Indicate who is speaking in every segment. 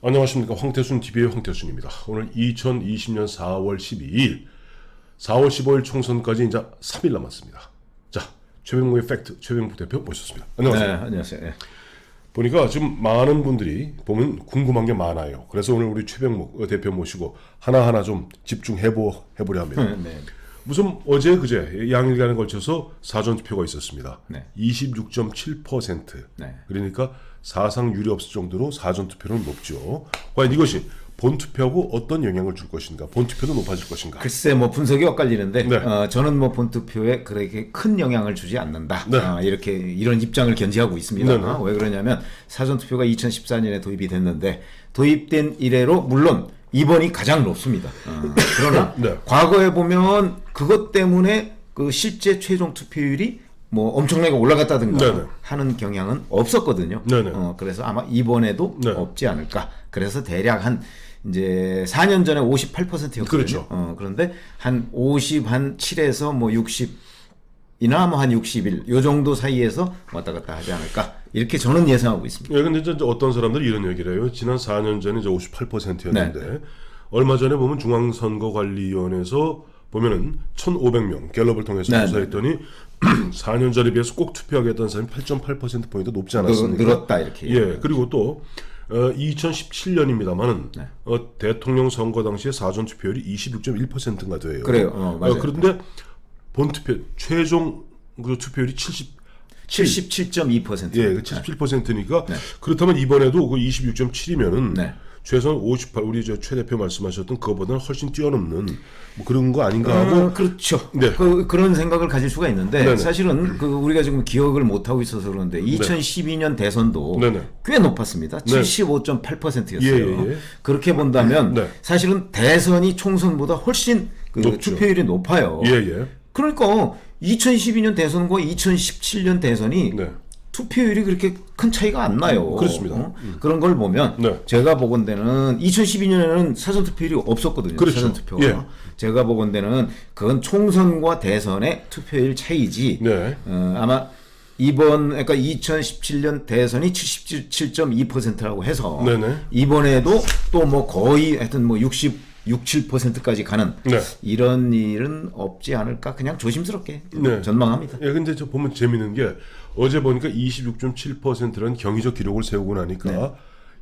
Speaker 1: 안녕하십니까. 황태순 TV의 황태순입니다. 오늘 2020년 4월 12일, 4월 15일 총선까지 이제 3일 남았습니다. 자, 최병목의 팩트, 최병목 대표 모셨습니다. 안녕하세요.
Speaker 2: 네, 안녕하세요. 네.
Speaker 1: 보니까 지금 많은 분들이 보면 궁금한 게 많아요. 그래서 오늘 우리 최병목 대표 모시고 하나하나 좀 집중해보려 합니다.
Speaker 2: 네.
Speaker 1: 우선 어제 그제 양일간에 걸쳐서 사전투표가 있었습니다.
Speaker 2: 네.
Speaker 1: 26.7%.
Speaker 2: 네.
Speaker 1: 그러니까 사상 유례 없을 정도로 사전투표는 높죠. 과연 이것이 본투표하고 어떤 영향을 줄 것인가? 본투표도 높아질 것인가?
Speaker 2: 글쎄 뭐 분석이 엇갈리는데
Speaker 1: 네.
Speaker 2: 저는 뭐 본투표에 그렇게 큰 영향을 주지 않는다.
Speaker 1: 네.
Speaker 2: 이렇게 이런 입장을 견지하고 있습니다.
Speaker 1: 네, 네.
Speaker 2: 왜 그러냐면 사전투표가 2014년에 도입이 됐는데 도입된 이래로 물론 이번이 가장 높습니다. 그러나
Speaker 1: 네.
Speaker 2: 과거에 보면 그것 때문에 그 실제 최종 투표율이 뭐 엄청나게 올라갔다든가
Speaker 1: 네네.
Speaker 2: 하는 경향은 없었거든요.
Speaker 1: 네네.
Speaker 2: 그래서 아마 이번에도
Speaker 1: 네.
Speaker 2: 없지 않을까. 그래서 대략 한 이제 4년 전에 58%였거든요.
Speaker 1: 그렇죠.
Speaker 2: 그런데 한 57에서 뭐 60이나 뭐 한 61, 요 정도 사이에서 왔다 갔다 하지 않을까. 이렇게 저는 예상하고 있습니다.
Speaker 1: 예, 근데 이제 어떤 사람들이 이런 얘기를 해요. 지난 4년 전에 이제 58%였는데
Speaker 2: 네.
Speaker 1: 얼마 전에 보면 중앙선거관리위원회에서 보면은 1,500명 갤럽을 통해서
Speaker 2: 네.
Speaker 1: 조사했더니 4년 전에 비해서 꼭 투표하겠다는 사람이 8.8%포인트 높지 않았습니까?
Speaker 2: 늘었다 이렇게.
Speaker 1: 예, 그리고 또 2017년입니다만은
Speaker 2: 네.
Speaker 1: 대통령 선거 당시에 사전 투표율이 26.1%인가 돼요.
Speaker 2: 그래요. 맞아요.
Speaker 1: 그런데 본투표 최종 그 투표율이
Speaker 2: 77.2%.
Speaker 1: 예, 77%니까 그렇다면 이번에도 그 26.7이면은
Speaker 2: 네.
Speaker 1: 최소한 58 우리 저 최 대표 말씀하셨던 그거보다는 훨씬 뛰어넘는 뭐 그런 거 아닌가 하고
Speaker 2: 그렇죠.
Speaker 1: 네.
Speaker 2: 그런 생각을 가질 수가 있는데
Speaker 1: 네네.
Speaker 2: 사실은 그 우리가 지금 기억을 못 하고 있어서 그런데 2012년 대선도
Speaker 1: 네네.
Speaker 2: 꽤 높았습니다.
Speaker 1: 네.
Speaker 2: 75.8%였어요.
Speaker 1: 예.
Speaker 2: 그렇게 본다면
Speaker 1: 네.
Speaker 2: 사실은 대선이 총선보다 훨씬 그
Speaker 1: 높죠.
Speaker 2: 투표율이 높아요.
Speaker 1: 예.
Speaker 2: 그러니까 2012년 대선과 2017년 대선이
Speaker 1: 네.
Speaker 2: 투표율이 그렇게 큰 차이가 안 나요.
Speaker 1: 그렇습니다.
Speaker 2: 그런 걸 보면
Speaker 1: 네.
Speaker 2: 제가 보건대는 2012년에는 사전투표율이 없었거든요.
Speaker 1: 그렇죠.
Speaker 2: 사전투표가.
Speaker 1: 예. 제가
Speaker 2: 보건대는 그건 총선과 대선의 투표율 차이지.
Speaker 1: 네.
Speaker 2: 아마 이번 그러니까 2017년 대선이 77.2%라고 해서
Speaker 1: 네네.
Speaker 2: 이번에도 또 뭐 거의 하여튼 뭐 7%까지 가는
Speaker 1: 네.
Speaker 2: 이런 일은 없지 않을까 그냥 조심스럽게
Speaker 1: 네.
Speaker 2: 전망합니다.
Speaker 1: 예, 근데 저 보면 재밌는 게 어제 보니까 26.7%라는 경이적 기록을 세우고 나니까
Speaker 2: 네.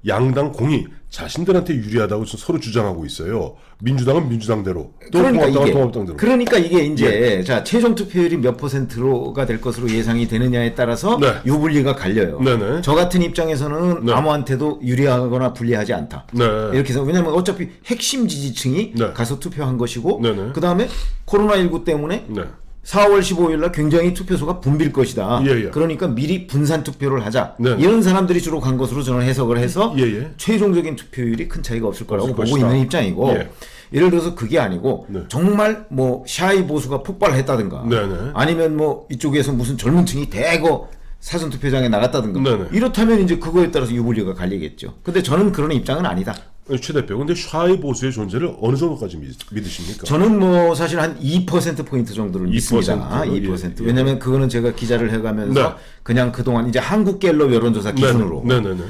Speaker 1: 양당 공이 자신들한테 유리하다고 서로 주장하고 있어요. 민주당은 민주당대로, 또 통합당은 통합당대로.
Speaker 2: 그러니까 이게 이제 자 최종 투표율이 몇 %가 될 것으로 예상이 되느냐에 따라서
Speaker 1: 네.
Speaker 2: 유불리가 갈려요.
Speaker 1: 네네.
Speaker 2: 저 같은 입장에서는
Speaker 1: 네.
Speaker 2: 아무한테도 유리하거나 불리하지 않다.
Speaker 1: 네.
Speaker 2: 이렇게 해서 왜냐하면 어차피 핵심 지지층이
Speaker 1: 네.
Speaker 2: 가서 투표한 것이고
Speaker 1: 네네.
Speaker 2: 그 다음에 코로나19 때문에
Speaker 1: 네.
Speaker 2: 4월 15일 날 굉장히 투표소가 붐빌 것이다.
Speaker 1: 예.
Speaker 2: 그러니까 미리 분산 투표를 하자.
Speaker 1: 네.
Speaker 2: 이런 사람들이 주로 간 것으로 저는 해석을 해서
Speaker 1: 예.
Speaker 2: 최종적인 투표율이 큰 차이가 없을 거라고
Speaker 1: 없을
Speaker 2: 보고
Speaker 1: 것이다.
Speaker 2: 있는 입장이고
Speaker 1: 예.
Speaker 2: 예를 들어서 그게 아니고
Speaker 1: 네.
Speaker 2: 정말 뭐 샤이 보수가 폭발했다든가
Speaker 1: 네네.
Speaker 2: 아니면 뭐 이쪽에서 무슨 젊은 층이 대거 사전투표장에 나갔다든가
Speaker 1: 네네.
Speaker 2: 이렇다면 이제 그거에 따라서 유불리가 갈리겠죠. 근데 저는 그런 입장은 아니다.
Speaker 1: 최 대표, 근데 샤이 보수의 존재를 어느 정도까지 믿으십니까?
Speaker 2: 저는 뭐 사실 한 2%포인트 정도를
Speaker 1: 2%,
Speaker 2: 믿습니다. 2%.
Speaker 1: 예.
Speaker 2: 왜냐면 그거는 제가 기자를 해가면서
Speaker 1: 네.
Speaker 2: 그냥 그동안 이제 한국갤럽 여론조사 기준으로
Speaker 1: 네네네.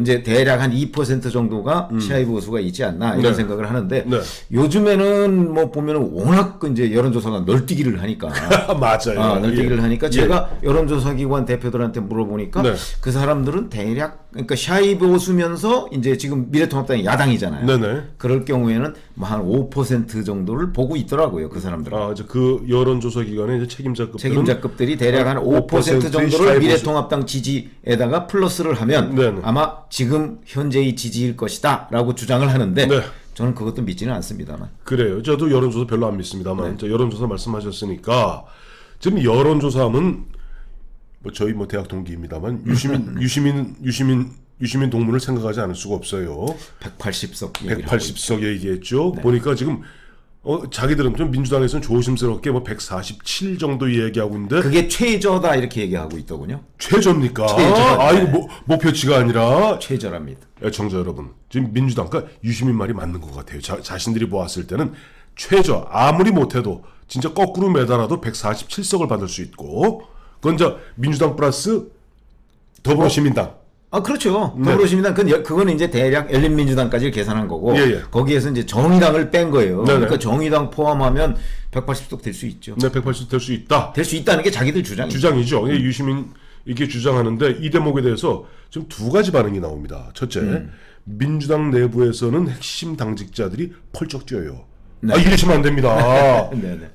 Speaker 2: 이제 대략 한 2% 정도가 샤이 보수가 있지 않나 이런
Speaker 1: 네.
Speaker 2: 생각을 하는데
Speaker 1: 네.
Speaker 2: 요즘에는 뭐 보면은 워낙 이제 여론조사가 널뛰기를 하니까
Speaker 1: 맞아요.
Speaker 2: 널뛰기를
Speaker 1: 예.
Speaker 2: 하니까
Speaker 1: 예.
Speaker 2: 제가 여론조사 기관 대표들한테 물어보니까
Speaker 1: 네.
Speaker 2: 그 사람들은 대략 그러니까 샤이 보수면서 이제 지금 미래통합당이 야당이잖아요.
Speaker 1: 네네.
Speaker 2: 그럴 경우에는 뭐 한 5% 정도를 보고 있더라고요, 그 사람들은.
Speaker 1: 이제 그 여론조사 기관의 이제
Speaker 2: 책임자급들이 대략 한 5%
Speaker 1: 샤이
Speaker 2: 정도를
Speaker 1: 보수.
Speaker 2: 미래통합당 지지에다가 플러스를 하면
Speaker 1: 네네.
Speaker 2: 아마 지금 현재의 지지일 것이다라고 주장을 하는데
Speaker 1: 네.
Speaker 2: 저는 그것도 믿지는 않습니다만.
Speaker 1: 그래요. 저도 여론조사 별로 안 믿습니다만 저 여론조사 말씀하셨으니까 지금 여론조사하면 뭐 저희 뭐 대학 동기입니다만 유시민 동문을 생각하지 않을 수가 없어요.
Speaker 2: 180석
Speaker 1: 180석 얘기했죠. 보니까 지금 자기들은 좀 민주당에서는 조심스럽게 뭐 147 정도 얘기하고 있는데
Speaker 2: 그게 최저다 이렇게 얘기하고 있더군요.
Speaker 1: 최저입니까?
Speaker 2: 최저.
Speaker 1: 이거 목표치가 아니라
Speaker 2: 최저랍니다.
Speaker 1: 청자 여러분, 지금 민주당, 그러니까 유시민 말이 맞는 것 같아요. 자신들이 보았을 때는 최저, 아무리 못해도 진짜 거꾸로 매달아도 147석을 받을 수 있고, 그건 저 민주당 플러스 더불어시민당
Speaker 2: 아, 그렇죠.
Speaker 1: 네.
Speaker 2: 더불어시민당, 그거는 이제 대략 열린민주당까지 계산한 거고,
Speaker 1: 예, 예.
Speaker 2: 거기에서 이제 정의당을 뺀 거예요.
Speaker 1: 네네.
Speaker 2: 그러니까 정의당 포함하면 180석 될 수 있죠.
Speaker 1: 네, 180 될 수 있다.
Speaker 2: 될 수 있다는 게 자기들 주장이죠.
Speaker 1: 주장이죠. 예, 유시민 이렇게 주장하는데 이 대목에 대해서 지금 두 가지 반응이 나옵니다. 첫째, 민주당 내부에서는 핵심 당직자들이 펄쩍 뛰어요.
Speaker 2: 네.
Speaker 1: 아, 이러시면 안 됩니다.
Speaker 2: 네네.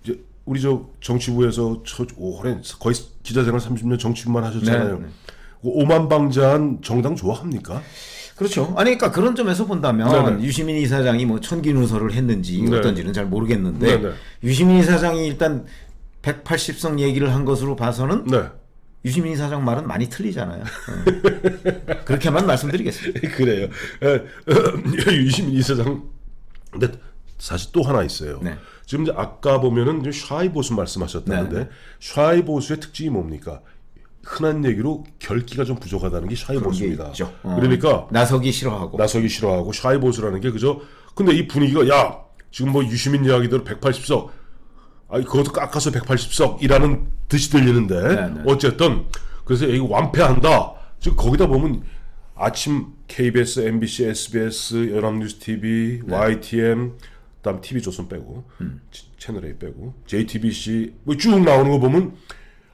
Speaker 1: 이제 우리 정치부에서 오랜 거의 기자생활 30년 정치부만 하셨잖아요.
Speaker 2: 네, 네.
Speaker 1: 오만방자한 정당 좋아합니까?
Speaker 2: 그렇죠. 아니, 그러니까 그런 점에서 본다면
Speaker 1: 네네.
Speaker 2: 유시민 이사장이 뭐 천기누설을 했는지
Speaker 1: 네.
Speaker 2: 어떤지는 잘 모르겠는데
Speaker 1: 네네.
Speaker 2: 유시민 이사장이 일단 180석 얘기를 한 것으로 봐서는
Speaker 1: 네.
Speaker 2: 유시민 이사장 말은 많이 틀리잖아요. 그렇게만 말씀드리겠습니다.
Speaker 1: 그래요. 유시민 이사장. 근데 사실 또 하나 있어요.
Speaker 2: 네.
Speaker 1: 지금 이제 아까 보면은 이제 샤이 보수 말씀하셨다는데
Speaker 2: 네.
Speaker 1: 샤이 보수의 특징이 뭡니까? 흔한 얘기로 결기가 좀 부족하다는 게 샤이
Speaker 2: 그런 게
Speaker 1: 보수입니다.
Speaker 2: 있죠.
Speaker 1: 그러니까
Speaker 2: 나서기 싫어하고.
Speaker 1: 나서기 싫어하고 샤이 보수라는 게 그죠? 근데 이 분위기가 야 지금 뭐 유시민 이야기대로 180석 아니 그것도 깎아서 180석이라는 듯이 들리는데
Speaker 2: 네네.
Speaker 1: 어쨌든 그래서 이거 완패한다. 지금 거기다 보면 아침 KBS, MBC, SBS, 연합뉴스 TV, YTN, 그다음 TV조선 빼고 채널 A 빼고 JTBC 뭐 쭉 나오는 거 보면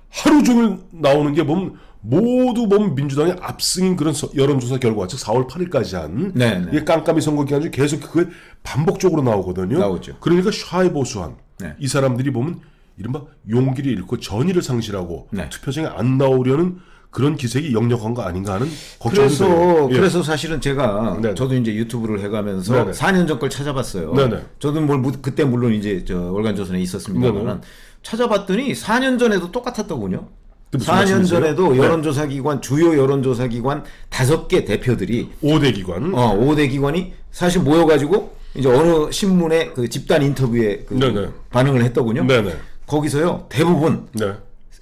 Speaker 1: 하루 종일 나오는 게 보면 모두 보면 민주당의 압승인 그런 여론조사 결과 즉 4월 8일까지 한
Speaker 2: 네네.
Speaker 1: 이게 깜깜이 선거 기간 중에 계속 그게 반복적으로 나오거든요.
Speaker 2: 나오죠.
Speaker 1: 그러니까 샤이 보수한
Speaker 2: 네.
Speaker 1: 이 사람들이 보면 이른바 용기를 잃고 전의를 상실하고
Speaker 2: 네.
Speaker 1: 투표장에 안 나오려는 그런 기색이 역력한 거 아닌가 하는 걱정이
Speaker 2: 그래서
Speaker 1: 돼요. 예.
Speaker 2: 그래서 사실은 제가
Speaker 1: 네네.
Speaker 2: 저도 이제 유튜브를 해가면서
Speaker 1: 네네.
Speaker 2: 4년 전 걸 찾아봤어요.
Speaker 1: 네네.
Speaker 2: 저도 그때 물론 이제 저 월간조선에 있었습니다만
Speaker 1: 네네.
Speaker 2: 찾아봤더니 4년 전에도 똑같았더군요.
Speaker 1: 그 무슨
Speaker 2: 4년
Speaker 1: 말씀이세요?
Speaker 2: 전에도
Speaker 1: 네.
Speaker 2: 여론조사기관 주요 여론조사기관 5개 대표들이
Speaker 1: 5대 기관
Speaker 2: 5대 기관이 사실 모여가지고 이제 어느 신문의 그 집단 인터뷰에 그
Speaker 1: 네네.
Speaker 2: 반응을 했더군요.
Speaker 1: 네네.
Speaker 2: 거기서요 대부분
Speaker 1: 네.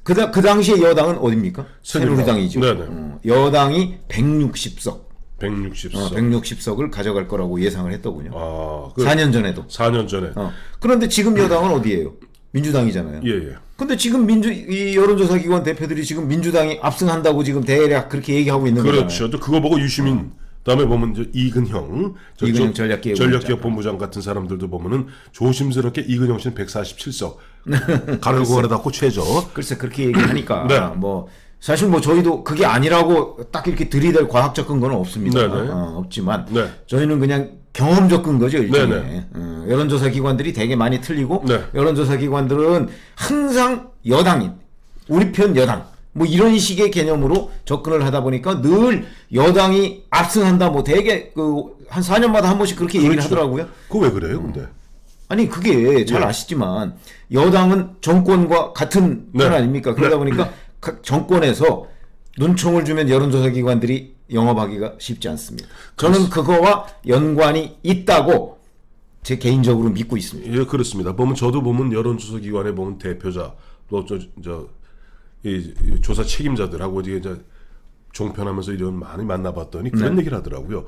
Speaker 2: 그 당시에 여당은 어딥니까?
Speaker 1: 새누리당.
Speaker 2: 새누리당이죠.
Speaker 1: 네네.
Speaker 2: 여당이 160석,
Speaker 1: 160석.
Speaker 2: 160석을 가져갈 거라고 예상을 했더군요.
Speaker 1: 아,
Speaker 2: 4년 전에도.
Speaker 1: 4년 전에.
Speaker 2: 그런데 지금 여당은 어디예요? 민주당이잖아요.
Speaker 1: 예, 예.
Speaker 2: 근데 지금 이 여론조사기관 대표들이 지금 민주당이 압승한다고 지금 대략 그렇게 얘기하고 있는 거잖아요.
Speaker 1: 그렇죠. 또 그거 보고 유시민 그다음에 보면 이제 이근형
Speaker 2: 이근형 전략기획본부장
Speaker 1: 같은 사람들도 보면은 조심스럽게 이근형 씨는 147석 가르고 가르다고 최저.
Speaker 2: 글쎄 그렇게 얘기하니까
Speaker 1: 네.
Speaker 2: 뭐 사실 뭐 저희도 그게 아니라고 딱 이렇게 들이댈 과학적 근거는 없습니다.
Speaker 1: 네네.
Speaker 2: 없지만
Speaker 1: 네.
Speaker 2: 저희는 그냥 경험적 근거죠 일종의.
Speaker 1: 네네.
Speaker 2: 여론조사 기관들이 되게 많이 틀리고
Speaker 1: 네.
Speaker 2: 여론조사 기관들은 항상 여당인 우리 편 여당 뭐 이런 식의 개념으로 접근을 하다 보니까 늘 여당이 압승한다 뭐 되게 그 한 4년마다 한 번씩 그렇게 얘기를
Speaker 1: 그렇죠.
Speaker 2: 하더라고요.
Speaker 1: 그거 왜 그래요, 근데?
Speaker 2: 아니 그게 잘
Speaker 1: 네.
Speaker 2: 아시지만 여당은 정권과 같은
Speaker 1: 네.
Speaker 2: 편 아닙니까? 그러다
Speaker 1: 네.
Speaker 2: 보니까 각 정권에서 눈총을 주면 여론조사 기관들이 영업하기가 쉽지 않습니다. 저는 그거와 연관이 있다고 제 개인적으로 믿고 있습니다.
Speaker 1: 예, 그렇습니다. 보면 저도 보면 여론조사 기관에 보면 대표자 또 이 조사 책임자들하고 이제 종편하면서 이런 많이 만나봤더니 그런 얘기를 하더라고요.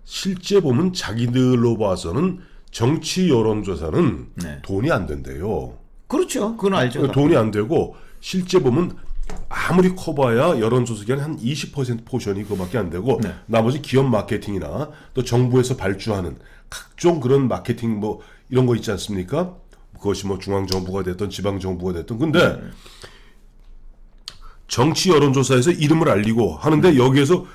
Speaker 1: 실제 보면 자기들로 봐서는 정치 여론조사는
Speaker 2: 네.
Speaker 1: 돈이 안 된대요.
Speaker 2: 그렇죠. 그건 알죠.
Speaker 1: 돈이 안 되고 실제 보면 아무리 커봐야 여론조사 기관의 한 20% 포션이 그거밖에 안 되고
Speaker 2: 네.
Speaker 1: 나머지 기업 마케팅이나 또 정부에서 발주하는 각종 그런 마케팅 뭐 이런 거 있지 않습니까? 그것이 뭐 중앙정부가 됐든 지방정부가 됐든 근데 정치 여론조사에서 이름을 알리고 하는데 여기에서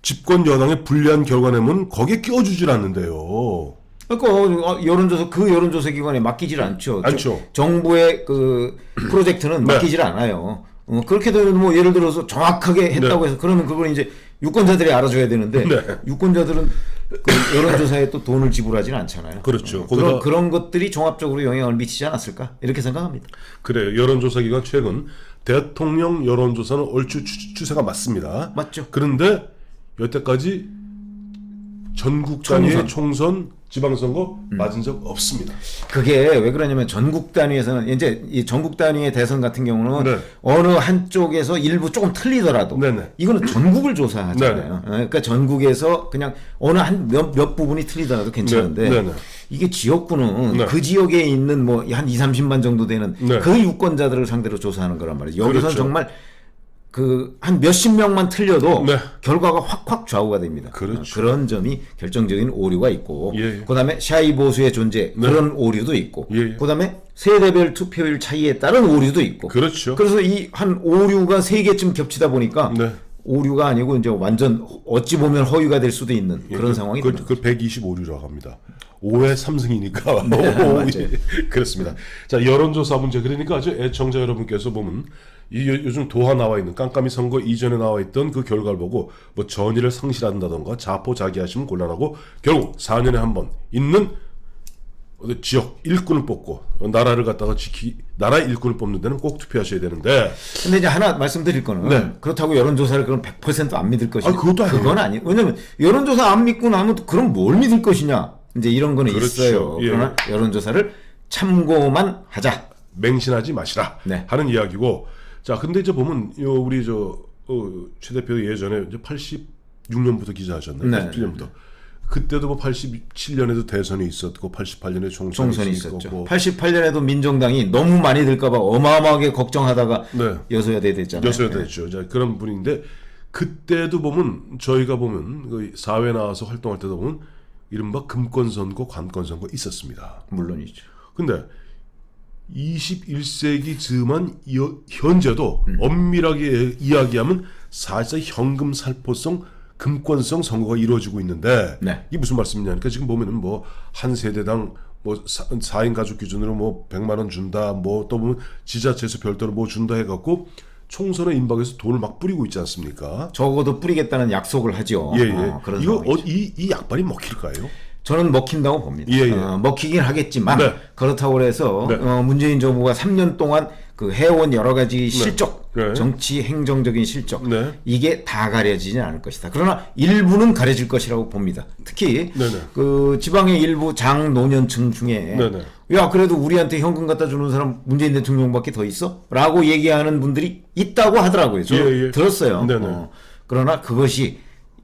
Speaker 1: 집권 여당의 불리한 결과 내면 거기에 끼워주질 않는데요.
Speaker 2: 그러니까 여론조사 기관에 맡기질 않죠.
Speaker 1: 않죠.
Speaker 2: 정부의 그 프로젝트는
Speaker 1: 네.
Speaker 2: 맡기질 않아요. 그렇게 되면 뭐 예를 들어서 정확하게 했다고 해서 그러면 그걸 이제 유권자들이 알아줘야 되는데
Speaker 1: 네.
Speaker 2: 유권자들은 그 여론조사에 또 돈을 지불하지는 않잖아요.
Speaker 1: 그렇죠.
Speaker 2: 그런 것들이 종합적으로 영향을 미치지 않았을까 이렇게 생각합니다.
Speaker 1: 그래요. 여론조사 기관 최근 대통령 여론조사는 얼추 추세가 맞습니다.
Speaker 2: 맞죠.
Speaker 1: 그런데 여태까지 전국 단위의 총선, 지방선거 맞은 적 없습니다.
Speaker 2: 그게 왜 그러냐면 전국 단위에서는 이제 이 전국 단위의 대선 같은 경우는
Speaker 1: 네.
Speaker 2: 어느 한쪽에서 일부 조금 틀리더라도
Speaker 1: 네네.
Speaker 2: 이거는 전국을 조사하잖아요. 그러니까 전국에서 그냥 어느 한 몇 부분이 틀리더라도 괜찮은데
Speaker 1: 네네.
Speaker 2: 이게 지역구는
Speaker 1: 네.
Speaker 2: 그 지역에 있는 뭐 한 2, 30만 정도 되는
Speaker 1: 네.
Speaker 2: 그 유권자들을 상대로 조사하는 거란 말이에요. 여기서는
Speaker 1: 그렇죠.
Speaker 2: 정말 그 한 몇십 명만 틀려도
Speaker 1: 네.
Speaker 2: 결과가 확확 좌우가 됩니다.
Speaker 1: 그렇죠.
Speaker 2: 그런 점이 결정적인 오류가 있고,
Speaker 1: 예, 예.
Speaker 2: 그다음에 샤이 보수의 존재 그런 오류도 있고,
Speaker 1: 예, 예.
Speaker 2: 그다음에 세대별 투표율 차이에 따른 오류도 있고.
Speaker 1: 그렇죠.
Speaker 2: 그래서 이 한 오류가 세 개쯤 겹치다 보니까
Speaker 1: 네.
Speaker 2: 오류가 아니고 이제 완전 어찌 보면 허위가 될 수도 있는 그런 상황이
Speaker 1: 그
Speaker 2: 됩니다.
Speaker 1: 125류라고 합니다. 5회 3승이니까.
Speaker 2: 네, 맞아요.
Speaker 1: 그렇습니다. 자, 여론조사 문제. 그러니까 아주 애청자 여러분께서 보면 요즘 도하 나와 있는 깜깜이 선거 이전에 나와 있던 그 결과를 보고 뭐 전의를 상실한다던가 자포자기하시면 곤란하고 결국 4년에 한 번 있는 지역 일꾼을 뽑고 나라를 갖다가 나라의 일꾼을 뽑는 데는 꼭 투표하셔야 되는데.
Speaker 2: 근데 이제 하나 말씀드릴 거는
Speaker 1: 네.
Speaker 2: 그렇다고 여론조사를 그럼 100%안 믿을 것이냐?
Speaker 1: 그것도 아니에요.
Speaker 2: 그건 아니에요. 왜냐면 여론조사 안 믿고 나면 그럼 뭘 믿을 것이냐? 이제 이런 거는
Speaker 1: 그렇죠.
Speaker 2: 있어요.
Speaker 1: 예.
Speaker 2: 그러나 여론조사를 참고만 하자.
Speaker 1: 맹신하지 마시라
Speaker 2: 네.
Speaker 1: 하는 이야기고. 자, 근데 이제 보면 우리 최 대표 예전에 이제 86년부터 기자하셨나요?
Speaker 2: 네.
Speaker 1: 87년부터. 그때도 뭐 87년에도 대선이 있었고 88년에 총선이
Speaker 2: 있었죠.
Speaker 1: 있었고
Speaker 2: 88년에도 민정당이 너무 많이 들까봐 어마어마하게 걱정하다가
Speaker 1: 네.
Speaker 2: 여소야대 됐잖아요.
Speaker 1: 여서야 됐죠. 자, 그런 분인데 그때도 보면 저희가 보면 그 사회 나와서 활동할 때도 보면 이른바 금권 선거, 관권 선거 있었습니다.
Speaker 2: 물론이죠.
Speaker 1: 근데 21세기 즈음한 현재도 엄밀하게 이야기하면 사실상 현금 살포성 금권성 선거가 이루어지고 있는데
Speaker 2: 네.
Speaker 1: 이게 무슨 말씀이냐니까 지금 보면은 뭐 한 세대당 뭐 4인 가족 기준으로 뭐 100만 원 준다 뭐 또 보면 지자체에서 별도로 뭐 준다 해갖고 총선에 임박해서 돈을 막 뿌리고 있지 않습니까?
Speaker 2: 적어도 뿌리겠다는 약속을 하죠.
Speaker 1: 예예.
Speaker 2: 그런
Speaker 1: 이거
Speaker 2: 상황이죠.
Speaker 1: 이 약발이 먹힐까요?
Speaker 2: 저는 먹힌다고 봅니다.
Speaker 1: 예, 예.
Speaker 2: 먹히긴 하겠지만
Speaker 1: 네.
Speaker 2: 그렇다고 해서
Speaker 1: 네.
Speaker 2: 문재인 정부가 3년 동안 그 해온 여러 가지 실적,
Speaker 1: 네.
Speaker 2: 정치 행정적인 실적
Speaker 1: 네.
Speaker 2: 이게 다 가려지진 않을 것이다. 그러나 일부는 가려질 것이라고 봅니다. 특히
Speaker 1: 네네.
Speaker 2: 그 지방의 일부 장노년층 중에
Speaker 1: 네네.
Speaker 2: 야 그래도 우리한테 현금 갖다 주는 사람 문재인 대통령밖에 더 있어? 라고 얘기하는 분들이 있다고 하더라고요. 저
Speaker 1: 예, 예.
Speaker 2: 들었어요.
Speaker 1: 네네.
Speaker 2: 그러나 그것이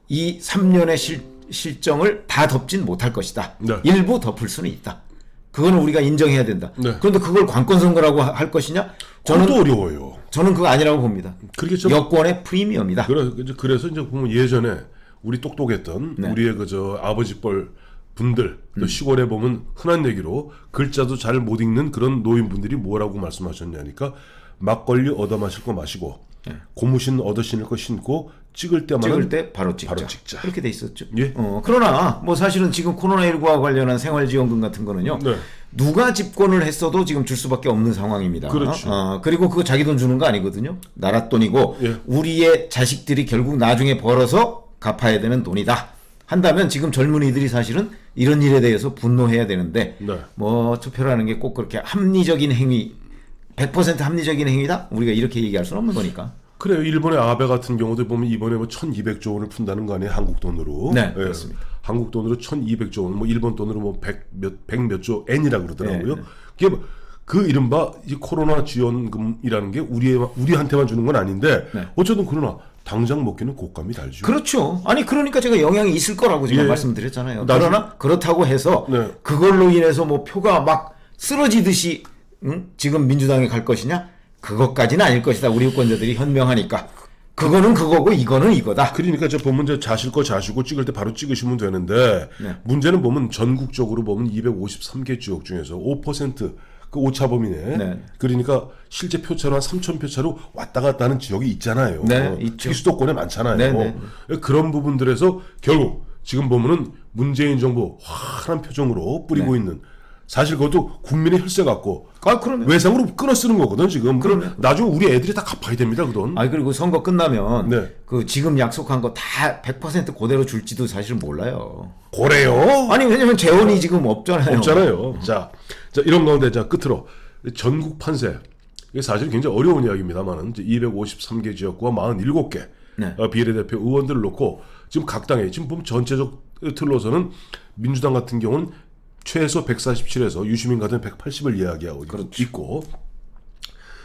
Speaker 2: 이 3년의 실정을 다 덮진 못할 것이다.
Speaker 1: 네.
Speaker 2: 일부 덮을 수는 있다. 그거는 우리가 인정해야 된다.
Speaker 1: 네.
Speaker 2: 그런데 그걸 관권 선거라고 할 것이냐?
Speaker 1: 그것도 어려워요.
Speaker 2: 저는 그거 아니라고 봅니다.
Speaker 1: 그렇게 좀
Speaker 2: 여권의 프리미엄이다.
Speaker 1: 그래서 이제 보면 예전에 우리 똑똑했던
Speaker 2: 네.
Speaker 1: 우리의 그저 아버지뻘 분들 또 시골에 보면 흔한 얘기로 글자도 잘 못 읽는 그런 노인분들이 뭐라고 말씀하셨냐니까 막걸리 얻어 마실 거 마시고 고무신 얻어 신을 거 신고 찍을
Speaker 2: 때 바로 찍자. 그렇게 돼 있었죠.
Speaker 1: 예.
Speaker 2: 그러나 뭐 사실은 지금 코로나19와 관련한 생활지원금 같은 거는요.
Speaker 1: 네.
Speaker 2: 누가 집권을 했어도 지금 줄 수밖에 없는 상황입니다.
Speaker 1: 그렇죠.
Speaker 2: 그리고 그거 자기 돈 주는 거 아니거든요. 나라 돈이고
Speaker 1: 예.
Speaker 2: 우리의 자식들이 결국 나중에 벌어서 갚아야 되는 돈이다. 한다면 지금 젊은이들이 사실은 이런 일에 대해서 분노해야 되는데
Speaker 1: 네.
Speaker 2: 뭐 투표라는 게 꼭 그렇게 합리적인 행위 100% 합리적인 행위다? 우리가 이렇게 얘기할 수는 없는 거니까.
Speaker 1: 그래요. 일본의 아베 같은 경우도 보면 이번에 뭐 1,200조 원을 푼다는 거 아니에요? 한국 돈으로.
Speaker 2: 네, 그렇습니다.
Speaker 1: 한국 돈으로 1,200조 원, 뭐 일본 돈으로 뭐 100몇 조 엔이라 그러더라고요.
Speaker 2: 네.
Speaker 1: 그게 뭐 그 이른바 이 코로나 지원금이라는 게 우리한테만 주는 건 아닌데
Speaker 2: 네.
Speaker 1: 어쨌든 그러나 당장 먹기는 곶감이 달죠.
Speaker 2: 그렇죠. 아니 그러니까 제가 영향이 있을 거라고 제가
Speaker 1: 예.
Speaker 2: 말씀드렸잖아요.
Speaker 1: 나중-
Speaker 2: 그러나 그렇다고 해서
Speaker 1: 네.
Speaker 2: 그걸로 인해서 뭐 표가 막 쓰러지듯이 지금 민주당에 갈 것이냐? 그것까지는 아닐 것이다. 우리 유권자들이 현명하니까. 그거는 그거고 이거는 이거다.
Speaker 1: 그러니까 저 보면 이제 자실 거 자시고 찍을 때 바로 찍으시면 되는데
Speaker 2: 네.
Speaker 1: 문제는 보면 전국적으로 보면 253개 지역 중에서 5% 그 오차범위네.
Speaker 2: 네.
Speaker 1: 그러니까 실제 표차로 한 3,000표 차로 왔다 갔다 하는 지역이 있잖아요.
Speaker 2: 네, 있죠.
Speaker 1: 특히 수도권에 많잖아요.
Speaker 2: 네, 네.
Speaker 1: 그런 부분들에서 결국 지금 보면은 문재인 정부 환한 표정으로 뿌리고 있는 사실 그것도 국민의 혈세 갖고
Speaker 2: 그러면.
Speaker 1: 외상으로 끊어 쓰는 거거든 지금.
Speaker 2: 그러면.
Speaker 1: 나중에 우리 애들이 다 갚아야 됩니다 그 돈.
Speaker 2: 그리고 선거 끝나면
Speaker 1: 네.
Speaker 2: 그 지금 약속한 거 다 100% 그대로 줄지도 사실 몰라요.
Speaker 1: 고래요.
Speaker 2: 아니 왜냐면 재원이 지금 없잖아요.
Speaker 1: 없잖아요. 자 이런 가운데 자 끝으로 전국 판세 이게 사실 굉장히 어려운 이야기입니다만은 253개 지역구와 47개
Speaker 2: 네.
Speaker 1: 비례대표 의원들을 놓고 지금 각 당에 지금 보면 전체적 틀로서는 민주당 같은 경우는 최소 147에서 유시민 같은 180을 이야기하고
Speaker 2: 그렇죠.
Speaker 1: 있고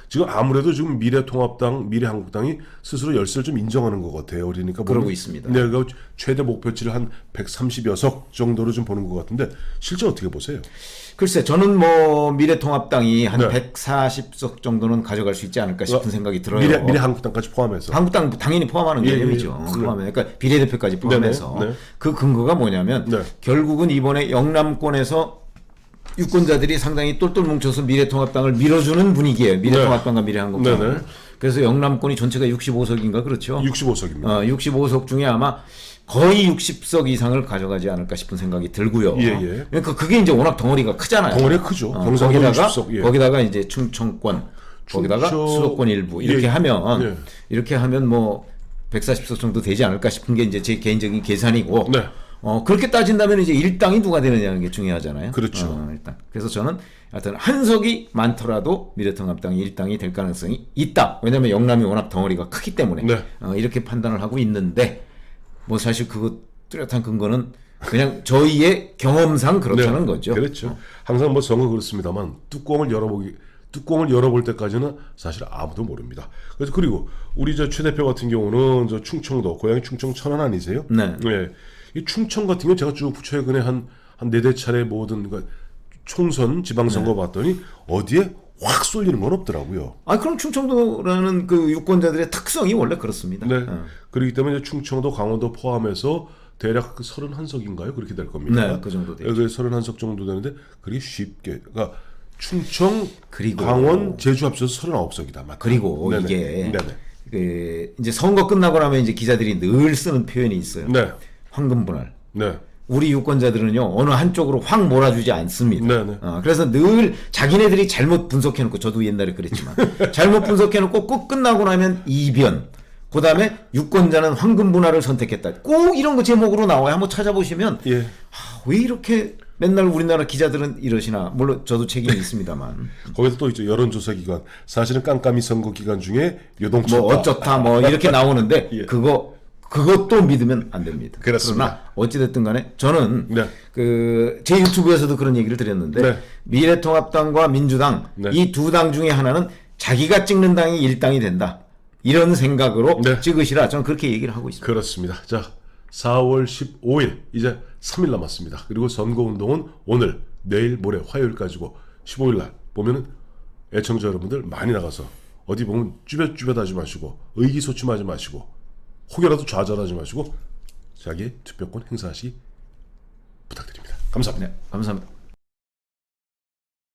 Speaker 1: 지금 아무래도 지금 미래통합당, 미래한국당이 스스로 열세를 좀 인정하는 것 같아요. 그러니까
Speaker 2: 그러고 있습니다.
Speaker 1: 내가 최대 목표치를 한 130여 석 정도로 좀 보는 것 같은데 실제 어떻게 보세요?
Speaker 2: 글쎄, 저는 뭐 미래통합당이 한
Speaker 1: 네.
Speaker 2: 140석 정도는 가져갈 수 있지 않을까 싶은 생각이 들어요.
Speaker 1: 미래한국당까지 포함해서.
Speaker 2: 한국당 당연히 포함하는
Speaker 1: 예,
Speaker 2: 개념이죠.
Speaker 1: 예.
Speaker 2: 그러니까 비례대표까지 포함해서.
Speaker 1: 네네, 네.
Speaker 2: 그 근거가 뭐냐면
Speaker 1: 네.
Speaker 2: 결국은 이번에 영남권에서 유권자들이 상당히 똘똘 뭉쳐서 미래통합당을 밀어주는 분위기예요. 미래통합당과 미래한국당.
Speaker 1: 네네.
Speaker 2: 그래서 영남권이 전체가 65석인가 그렇죠.
Speaker 1: 65석입니다.
Speaker 2: 65석 중에 아마 거의 60석 이상을 가져가지 않을까 싶은 생각이 들고요.
Speaker 1: 예, 예.
Speaker 2: 그러니까 그게 이제 워낙 덩어리가 크잖아요.
Speaker 1: 덩어리가 크죠. 경상도
Speaker 2: 거기다가
Speaker 1: 60석, 예.
Speaker 2: 거기다가 이제 충청권, 거기다가 수도권 일부 이렇게
Speaker 1: 예,
Speaker 2: 하면
Speaker 1: 예.
Speaker 2: 이렇게 하면 뭐 140석 정도 되지 않을까 싶은 게 이제 제 개인적인 계산이고.
Speaker 1: 네.
Speaker 2: 그렇게 따진다면 이제 일당이 누가 되느냐는 게 중요하잖아요.
Speaker 1: 그렇죠.
Speaker 2: 일단. 그래서 저는 하여튼 한 석이 많더라도 미래통합당이 일당이 될 가능성이 있다. 왜냐하면 영남이 워낙 덩어리가 크기 때문에
Speaker 1: 네.
Speaker 2: 이렇게 판단을 하고 있는데 뭐 사실 그거 뚜렷한 근거는 그냥 저희의 경험상 그렇다는 거죠.
Speaker 1: 그렇죠. 항상 뭐 선거 그렇습니다만 뚜껑을 열어볼 때까지는 사실 아무도 모릅니다. 그래서 그리고 우리 최 대표 같은 경우는 저 충청도 고향이 충청 천안 아니세요?
Speaker 2: 네.
Speaker 1: 이 충청 같은 경우 제가 쭉 최근에 한 4대 차례 모든 그러니까 총선 지방선거 봤더니 어디에 확 쏠리는 건 없더라고요.
Speaker 2: 그럼 충청도라는 그 유권자들의 특성이 원래 그렇습니다.
Speaker 1: 네. 그렇기 때문에 충청도, 강원도 포함해서 대략 31석인가요? 그렇게 될 겁니다.
Speaker 2: 네, 그 정도 되죠.
Speaker 1: 31석 정도 되는데 그게 쉽게 그러니까 충청,
Speaker 2: 그리고
Speaker 1: 강원, 제주 합쳐서 39석이다. 맞다.
Speaker 2: 그리고
Speaker 1: 네네.
Speaker 2: 이게
Speaker 1: 네네.
Speaker 2: 이제 선거 끝나고 나면 이제 기자들이 늘 쓰는 표현이 있어요.
Speaker 1: 네.
Speaker 2: 황금분할.
Speaker 1: 네.
Speaker 2: 우리 유권자들은요 어느 한쪽으로 확 몰아주지 않습니다.
Speaker 1: 네네.
Speaker 2: 그래서 늘 자기네들이 잘못 분석해놓고 저도 옛날에 그랬지만 잘못 분석해놓고 꼭 끝나고 나면 이변. 그다음에 유권자는 황금 분할을 선택했다. 꼭 이런 거 제목으로 나와요. 한번 찾아보시면
Speaker 1: 예.
Speaker 2: 왜 이렇게 맨날 우리나라 기자들은 이러시나. 물론 저도 책임이 있습니다만.
Speaker 1: 거기서 또 있죠. 여론조사 기관. 사실은 깜깜이 선거 기간 중에 요동쳤다.
Speaker 2: 뭐 어쩌다 뭐 이렇게 나오는데
Speaker 1: 예.
Speaker 2: 그것도 믿으면 안 됩니다.
Speaker 1: 그렇습니다.
Speaker 2: 그러나 어찌됐든 간에 저는
Speaker 1: 네.
Speaker 2: 제 유튜브에서도 그런 얘기를 드렸는데
Speaker 1: 네.
Speaker 2: 미래통합당과 민주당
Speaker 1: 네.
Speaker 2: 이 두 당 중에 하나는 자기가 찍는 당이 일당이 된다. 이런 생각으로
Speaker 1: 네.
Speaker 2: 찍으시라 저는 그렇게 얘기를 하고 있습니다.
Speaker 1: 그렇습니다. 자, 4월 15일 이제 3일 남았습니다. 그리고 선거운동은 오늘, 내일, 모레, 화요일까지고 15일 날 보면은 애청자 여러분들 많이 나가서 어디 보면 쭈뼛쭈뼛하지 마시고 의기소침하지 마시고 혹여라도 좌절하지 마시고 자기의 투표권 행사하시기 부탁드립니다. 감사합니다.
Speaker 2: 네, 감사합니다.